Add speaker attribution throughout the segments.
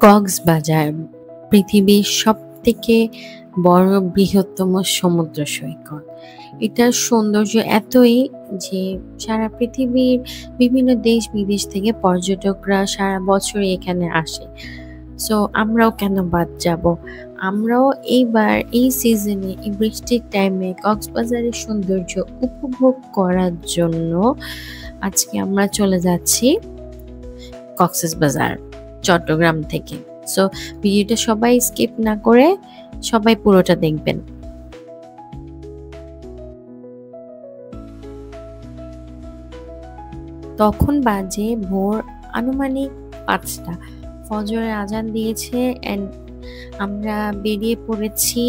Speaker 1: কক্সবাজার পৃথিবীর সবথেকে বড় বৃহত্তম সমুদ্র সৈকত। এটার সৌন্দর্য এতই যে সারা পৃথিবীর বিভিন্ন দেশ-বিদেশ থেকে পর্যটকরা সারা বছরই এখানে আসে। সো আমরাও কেন বাদ যাবো? আমরাও এইবার এই সিজনে এই বৃষ্টির টাইমে কক্সবাজারের সৌন্দর্য উপভোগ করার জন্য আজকে আমরা চলে যাচ্ছি কক্সবাজার, চট্টগ্রাম থেকে। সো ভিডিওটা সবাই স্কিপ না করে সবাই পুরোটা দেখবেন। তখন বাজে ভোর আনুমানিক ৫টা। ফজরের আজান দিয়েছে অ্যান্ড আমরা বেরিয়ে পড়েছি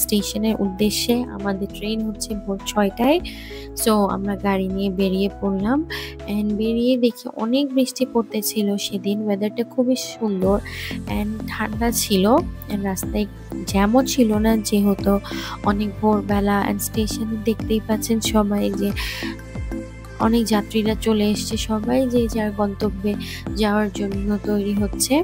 Speaker 1: স্টেশনের উদ্দেশ্যে। আমাদের ট্রেন হচ্ছে ভোর ৬টায়। সো আমরা গাড়ি নিয়ে বেরিয়ে পড়লাম অ্যান্ড বেরিয়ে দেখি অনেক বৃষ্টি পড়তেছিল সেদিন। ওয়েদারটা খুবই সুন্দর অ্যান্ড ঠান্ডা ছিল অ্যান্ড রাস্তায় জ্যামও ছিল না যেহেতু অনেক ভোরবেলা অ্যান্ড স্টেশনে দেখতেই পাচ্ছেন সবাই যে অনেক যাত্রীরা চলে এসছে, সবাই যে যার গন্তব্যে যাওয়ার জন্য তৈরি হচ্ছে।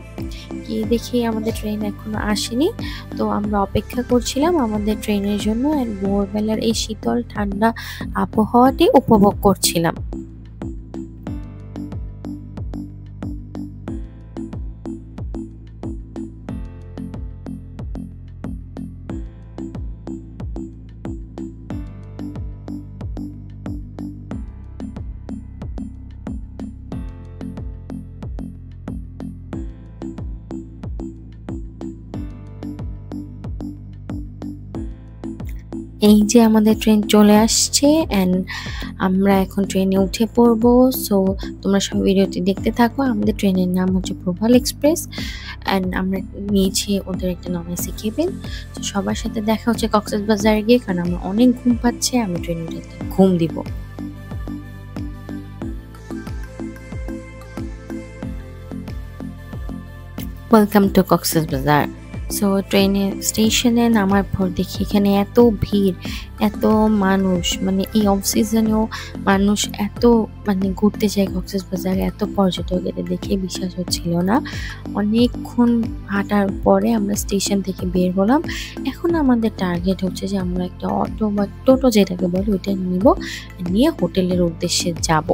Speaker 1: গিয়ে দেখি আমাদের ট্রেন এখনো আসেনি। তো আমরা অপেক্ষা করছিলাম আমাদের ট্রেনের জন্য অ্যান্ড ভোরবেলার এই শীতল ঠান্ডা আবহাওয়াটি উপভোগ করছিলাম। এই যে আমাদের ট্রেন চলে আসছে অ্যান্ড আমরা এখন ট্রেনে উঠে পড়বো। সো তোমরা সব ভিডিওটি দেখতে থাকো। আমাদের ট্রেনের নাম হচ্ছে প্রবাল এক্সপ্রেস অ্যান্ড আমরা নিয়েছি ওদের একটা নন এসি কেবিন। তো সবার সাথে দেখা হচ্ছে কক্সবাজারে গিয়ে, কারণ আমার অনেক ঘুম পাচ্ছে, আমি ট্রেনে উঠে ঘুম দিব। Welcome to Cox's Bazar. সো ট্রেনে স্টেশনে নামার পর দেখি এখানে এত ভিড়, এত মানুষ, মানে এই অফ সিজনেও মানুষ এত ঘুরতে যায় কক্সবাজারে, এত পর্যটক, এটা দেখে বিশ্বাস হচ্ছিল না। অনেকক্ষণ হাঁটার পরে আমরা স্টেশন থেকে বের হলাম। এখন আমাদের টার্গেট হচ্ছে যে আমরা একটা অটো বা টোটো যেটাকে বলে ওইটা নিব, নিয়ে হোটেলের উদ্দেশ্যে যাব।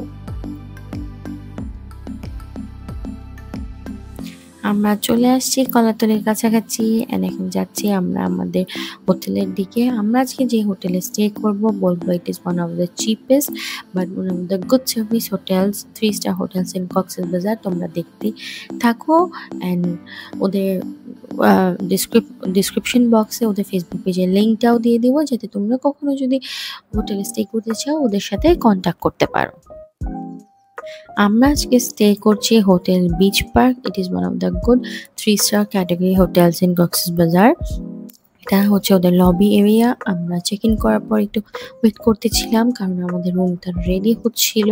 Speaker 1: আমরা চলে আসছি কলাতলির কাছাকাছি অ্যান্ড এখন যাচ্ছি আমরা আমাদের হোটেলের দিকে। আমরা আজকে যে হোটেলে স্টে করব বলবো it is one of the cheapest but one of the good service hotels, 3 star hotels in Cox's Bazar. তোমরা দেখতে থাকো অ্যান্ড ওদের ডিসক্রিপশন বক্সে ওদের ফেসবুক পেজের লিঙ্কটাও দিয়ে দিব, যাতে তোমরা কখনো যদি হোটেলে স্টে করতে চাও ওদের সাথে কন্ট্যাক্ট করতে পারো। আমরা আজকে স্টে করছি hotel beach park. It is one of the good 3 star category hotels in Cox's Bazar. এটা হচ্ছে ওদের লবি এরিয়া। আমরা চেক ইন করার পর একটু ওয়েট করতেছিলাম কারণ আমাদের রুমটা রেডি হচ্ছিল।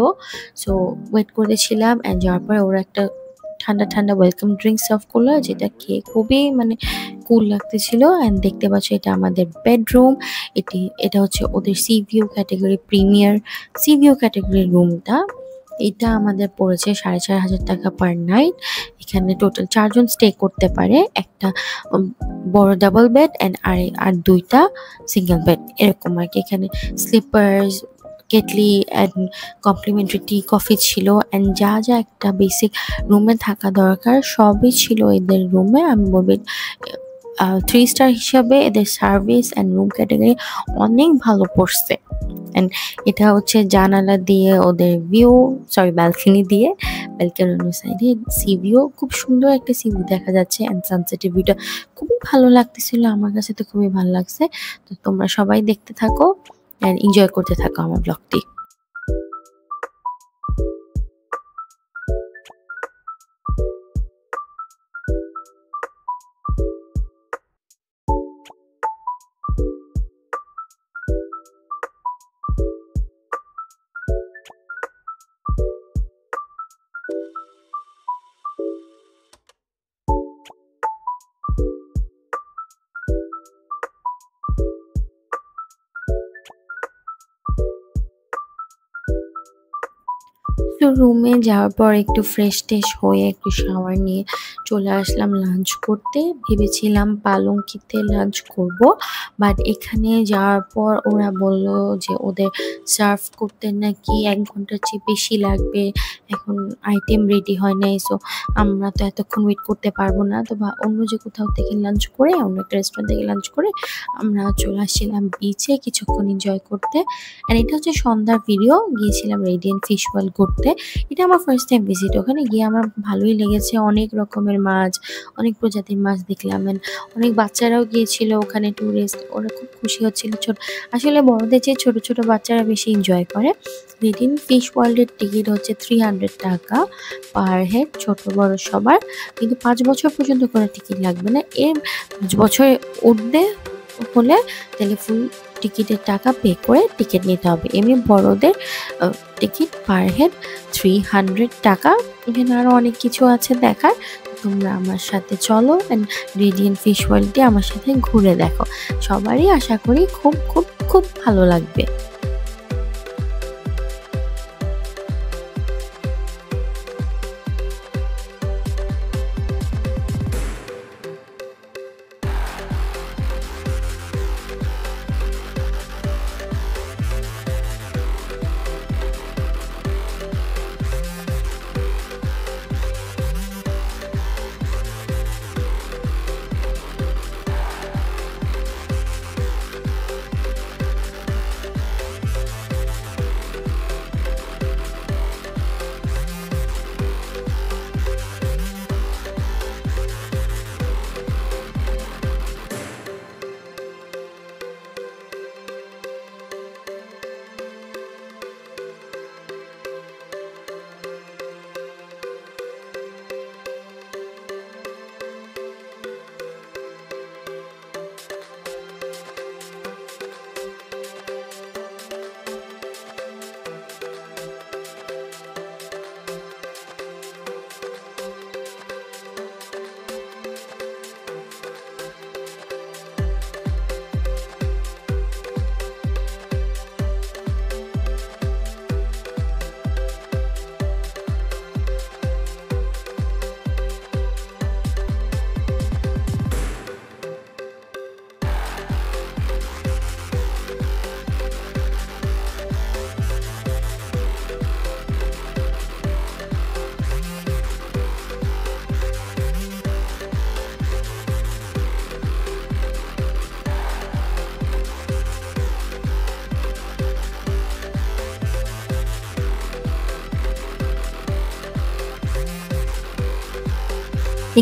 Speaker 1: সো ওয়েট করতেছিলাম অ্যান্ড যাওয়ার পরে ওরা একটা ঠান্ডা ঠান্ডা ওয়েলকাম ড্রিঙ্ক সার্ভ করলো, যেটা খেয়ে খুবই কুল লাগতেছিল। অ্যান্ড দেখতে পাচ্ছ এটা আমাদের বেডরুম। এটা হচ্ছে ওদের C view category, premier C view ক্যাটাগরির রুমটা। এটা আমাদের পড়েছে 4,500 টাকা পার নাইট। এখানে টোটাল 4 জন স্টে করতে পারে। একটা বড় ডাবল বেড আর 2টা সিঙ্গেল বেড, এরকম আর কি। এখানে slippers, kettle and complimentary tea coffee ছিল অ্যান্ড যা যা একটা বেসিক রুমে থাকা দরকার সবই ছিল এদের রুমে। আমি বলবো 3 স্টার হিসাবে এদের সার্ভিস অ্যান্ড রুম ক্যাটাগরি অনেক ভালো পড়ছে। অ্যান্ড এটা হচ্ছে জানালা দিয়ে ওদের ভিউ, ব্যালকনি দিয়ে, ব্যালকনির অন্য সাইডে সি ভিউ, খুব সুন্দর একটা সি ভিউ দেখা যাচ্ছে অ্যান্ড সানসেটের ভিউটা খুবই ভালো লাগতেছিল। আমার কাছে তো খুবই ভালো লাগছে। তো তোমরা সবাই দেখতে থাকো অ্যান্ড এনজয় করতে থাকো আমার ব্লগটি। তো রুমে যাওয়ার পর একটু ফ্রেশ হয়ে একটু শাওয়ার নিয়ে চলে আসলাম লাঞ্চ করতে। ভেবেছিলাম পালঙ্কিতে লাঞ্চ করব, বাট এখানে যাওয়ার পর ওরা বলল যে ওদের সার্ভ করতে নাকি ১ ঘন্টার চেয়ে বেশি লাগবে, এখন আইটেম রেডি হয় নাই। সো আমরা তো এতক্ষণ ওয়েট করতে পারবো না, তো অন্য যে কোথাও থেকে লাঞ্চ করে, অন্য একটা রেস্টুরেন্ট থেকে লাঞ্চ করে আমরা চলে আসছিলাম বিচে কিছুক্ষণ এনজয় করতে। অ্যান্ড এটা হচ্ছে সন্ধ্যার ভিডিও। গিয়েছিলাম রেডিয়েন্ট ফিশ ওয়ার্ল্ড ঘুরতে। এটা আমার ফার্স্ট টাইম ভিজিট। ওখানে গিয়ে আমার ভালোই লেগেছে। অনেক রকমের মাছ, অনেক প্রজাতির মাছ দেখলাম। অ্যান্ড অনেক বাচ্চারাও গিয়েছিল ওখানে, টুরিস্ট। ওরা খুব খুশি হচ্ছিল। আসলে বড়দের চেয়ে ছোট ছোট বাচ্চারা বেশি এনজয় করে। রেডিয়েন্ট ফিশ ওয়ার্ল্ডের টিকিট হচ্ছে 300 টাকা পার হেড, ছোট বড় সবার। কিন্তু 5 বছর পর্যন্ত করে টিকিট লাগবে না। এর 5 বছরে উঠবে হলে তাহলে ফুল টিকিটের টাকা পে করে টিকিট নিতে হবে। এমনি বড়দের টিকিট পার হেড 300 টাকা। এখানে আরো অনেক কিছু আছে দেখার। তোমরা আমার সাথে চলো অ্যান্ড রেডিয়েন্ট ফিশ ওয়ার্ল্ডটি আমার সাথে ঘুরে দেখো। সবারই আশা করি খুব খুব খুব ভালো লাগবে।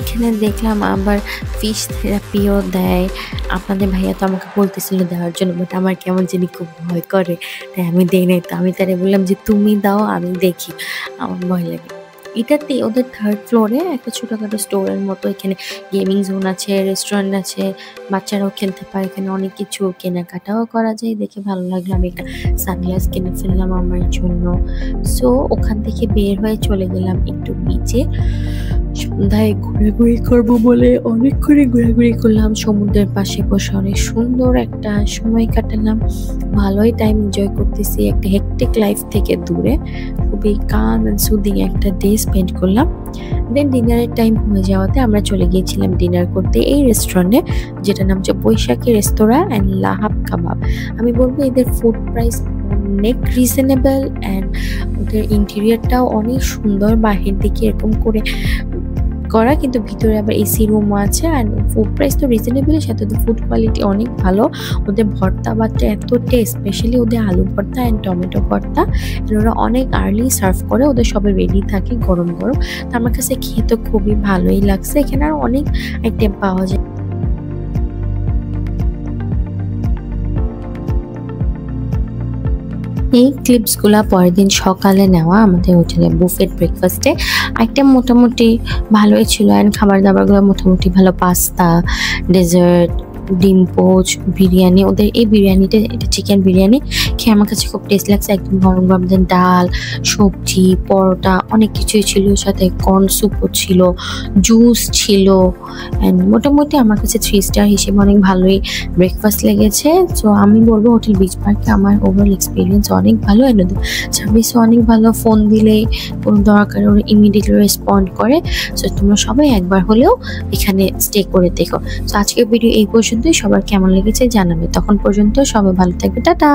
Speaker 1: এখানে দেখলাম আবার ফিশ থেরাপিও দেয়। আপনাদের ভাইয়া তো আমাকে বলতেছিল দেওয়ার জন্য, বাট আমার কেমন জানি খুব ভয় করে, তাই আমি দেই নাই। তো আমি তারে বললাম যে তুমি দাও, আমি দেখি, আমার ভয় লাগে। এটাতে ওদের 3rd ফ্লোরে একটা ছোটখাটো স্টোরের মতো। এখানে গেমিং জোন আছে, রেস্টুরেন্ট আছে, বাচ্চারাও খেলতে পারে। এখানে অনেক কিছু কেনাকাটাও করা যায়। দেখে ভালো লাগলো। আমি একটা সানগ্লাস কিনে ফেললাম আমার জন্য। সো ওখান থেকে বের হয়ে চলে গেলাম একটু বিচে। সন্ধ্যায় ঘোরাঘুরি করবো বলে অনেক করে ঘোরাঘুরি করলাম। সমুদ্রের পাশে বসে অনেক সুন্দর একটা সময় কাটালাম। ভালোই টাইম এনজয় করতেছি। একটা হেক্টিক লাইফ থেকে দূরে খুবই কাম অ্যান্ড সুদিং একটা ডে স্পেন্ড করলাম। দেন ডিনারের টাইম হয়ে যাওয়াতে আমরা চলে গিয়েছিলাম ডিনার করতে এই রেস্টুরেন্টে, যেটা নাম হচ্ছে বৈশাখী রেস্তোরাঁ অ্যান্ড লাহাব কাবাব। আমি বলবো এদের ফুড প্রাইস অনেক রিজনেবল অ্যান্ড ওদের ইন্টেরিয়রটাও অনেক সুন্দর। বাহির দিকে এরকম করে করা, কিন্তু ভিতরে আবার এসি রুমও আছে। আর ফুড প্রাইস তো রিজনেবলের সাথে ওদের ফুড কোয়ালিটি অনেক ভালো। ওদের ভর্তা বাচ্চা এত টেস্ট, স্পেশালি ওদের আলু ভর্তা অ্যান্ড টমেটো ভর্তা। ওরা অনেক আর্লি সার্ভ করে, ওদের সবাই রেডি থাকে গরম গরম। তো আমার কাছে খেয়ে তো খুবই ভালোই লাগছে। এখানে আর অনেক আইটেম পাওয়া যায়। এই ক্লিপসগুলা পরের দিন সকালে নেওয়া আমাদের হোটেলে বুফেট ব্রেকফাস্টে। আইটেম মোটামুটি ভালোই ছিল অ্যান্ড খাবার দাবারগুলো মোটামুটি ভালো। পাস্তা, ডেজার্ট, ডিম পোচ, বিরিয়ানি, ওদের এই বিরিয়ানিটা, এটা চিকেন বিরিয়ানি খেয়ে আমার কাছে খুব টেস্ট লাগছে। একদম গরম গরম ডাল, সবজি, পরোটা অনেক কিছুই ছিল, সাথে কর্ন স্যুপও ছিল, জুস ছিল। অ্যান্ড মোটামুটি আমার কাছে 3 স্টার হিসেবে অনেক ভালোই ব্রেকফাস্ট লেগেছে। সো আমি বলবো হোটেল বিচ পার্কে আমার ওভারঅল এক্সপিরিয়েন্স অনেক ভালো। অ্যান্ড ওদের সার্ভিসও অনেক ভালো, ফোন দিলেই কোনো দরকারে ওরা ইমিডিয়েটলি রেসপন্ড করে। সো তোমরা সবাই একবার হলেও এখানে স্টে করে দেখো। তো আজকের ভিডিও এই পর্যন্তই, সবার কেমন লেগেছে জানাবে। তখন পর্যন্ত সবাই ভালো থাকবে, টাটা।